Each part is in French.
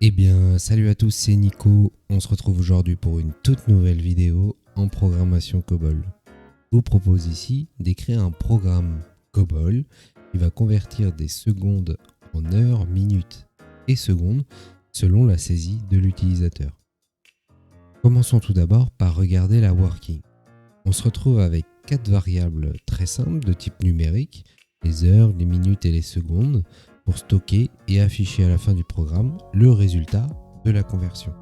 Eh bien, salut à tous, c'est Nico. On se retrouve aujourd'hui pour une toute nouvelle vidéo en programmation COBOL. Je vous propose ici d'écrire un programme COBOL qui va convertir des secondes en heures, minutes et secondes selon la saisie de l'utilisateur. Commençons tout d'abord par regarder la working. On se retrouve avec 4 variables très simples de type numérique, les heures, les minutes et les secondes, pour stocker et afficher à la fin du programme le résultat de la conversion.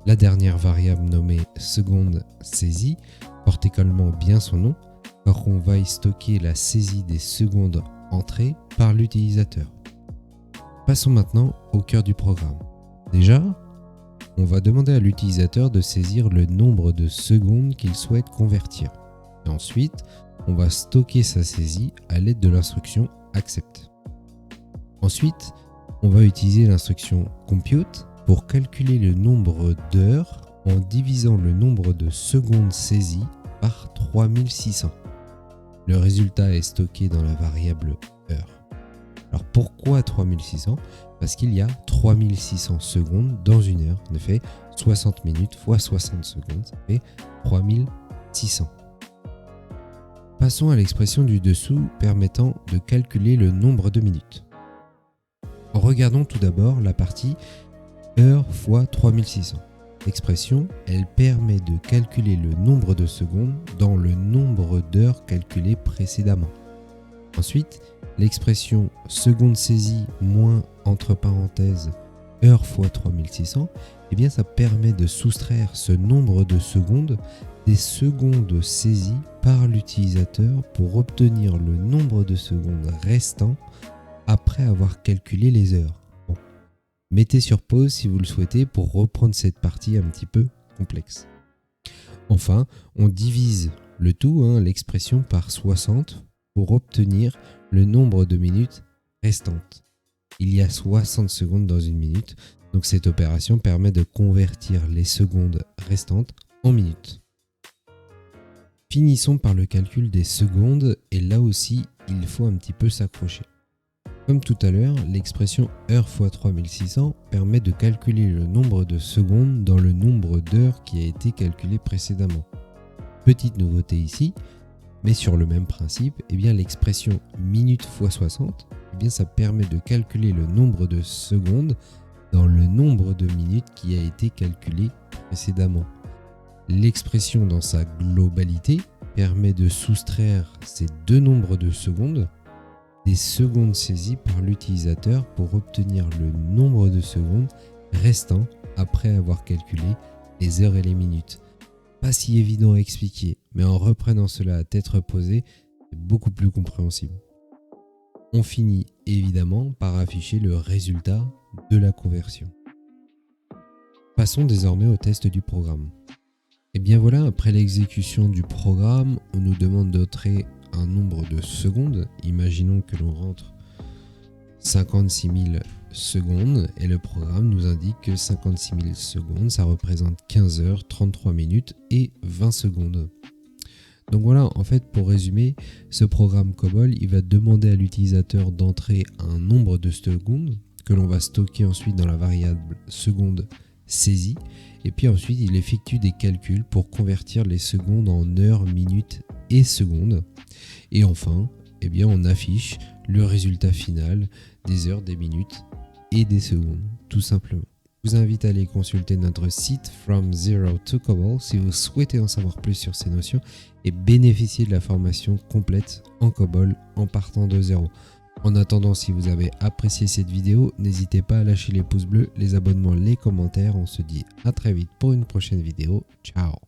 La dernière variable nommée seconde saisie porte également bien son nom, car on va y stocker la saisie des secondes entrées par l'utilisateur. Passons maintenant au cœur du programme. Déjà, on va demander à l'utilisateur de saisir le nombre de secondes qu'il souhaite convertir. Et ensuite, on va stocker sa saisie à l'aide de l'instruction accept. Ensuite, on va utiliser l'instruction compute pour calculer le nombre d'heures en divisant le nombre de secondes saisies par 3600. Le résultat est stocké dans la variable heure. Alors pourquoi 3600 ? Parce qu'il y a 3600 secondes dans une heure. En effet, 60 minutes fois 60 secondes, ça fait 3600. Passons à l'expression du dessous permettant de calculer le nombre de minutes. Regardons tout d'abord la partie heure fois 3600. L'expression, elle permet de calculer le nombre de secondes dans le nombre d'heures calculées précédemment. Ensuite, l'expression seconde saisie moins entre parenthèses heure fois 3600, eh bien ça permet de soustraire ce nombre de secondes des secondes saisies par l'utilisateur pour obtenir le nombre de secondes restant après avoir calculé les heures. Bon. Mettez sur pause si vous le souhaitez pour reprendre cette partie un petit peu complexe. Enfin, on divise le tout, l'expression par 60 pour obtenir le nombre de minutes restantes. Il y a 60 secondes dans une minute, donc cette opération permet de convertir les secondes restantes en minutes. Finissons par le calcul des secondes, et là aussi, il faut un petit peu s'accrocher. Comme tout à l'heure, l'expression heure fois 3600 permet de calculer le nombre de secondes dans le nombre d'heures qui a été calculé précédemment. Petite nouveauté ici, mais sur le même principe, eh bien l'expression minute fois 60, eh bien ça permet de calculer le nombre de secondes dans le nombre de minutes qui a été calculé précédemment. L'expression dans sa globalité permet de soustraire ces deux nombres de secondes des secondes saisies par l'utilisateur pour obtenir le nombre de secondes restant après avoir calculé les heures et les minutes. Pas si évident à expliquer, mais en reprenant cela à tête reposée, c'est beaucoup plus compréhensible. On finit évidemment par afficher le résultat de la conversion. Passons désormais au test du programme. Et bien voilà, après l'exécution du programme, on nous demande d'entrer un nombre de secondes. Imaginons que l'on rentre 56 000 secondes et le programme nous indique que 56 000 secondes, ça représente 15 heures, 33 minutes et 20 secondes. Donc voilà, en fait, pour résumer, ce programme COBOL, il va demander à l'utilisateur d'entrer un nombre de secondes que l'on va stocker ensuite dans la variable seconde saisie. Et puis ensuite, il effectue des calculs pour convertir les secondes en heures, minutes et secondes. Et enfin, eh bien, on affiche le résultat final des heures, des minutes et des secondes, tout simplement. Je vous invite à aller consulter notre site From Zero to COBOL si vous souhaitez en savoir plus sur ces notions et bénéficier de la formation complète en COBOL en partant de zéro. En attendant, si vous avez apprécié cette vidéo, n'hésitez pas à lâcher les pouces bleus, les abonnements, les commentaires. On se dit à très vite pour une prochaine vidéo. Ciao!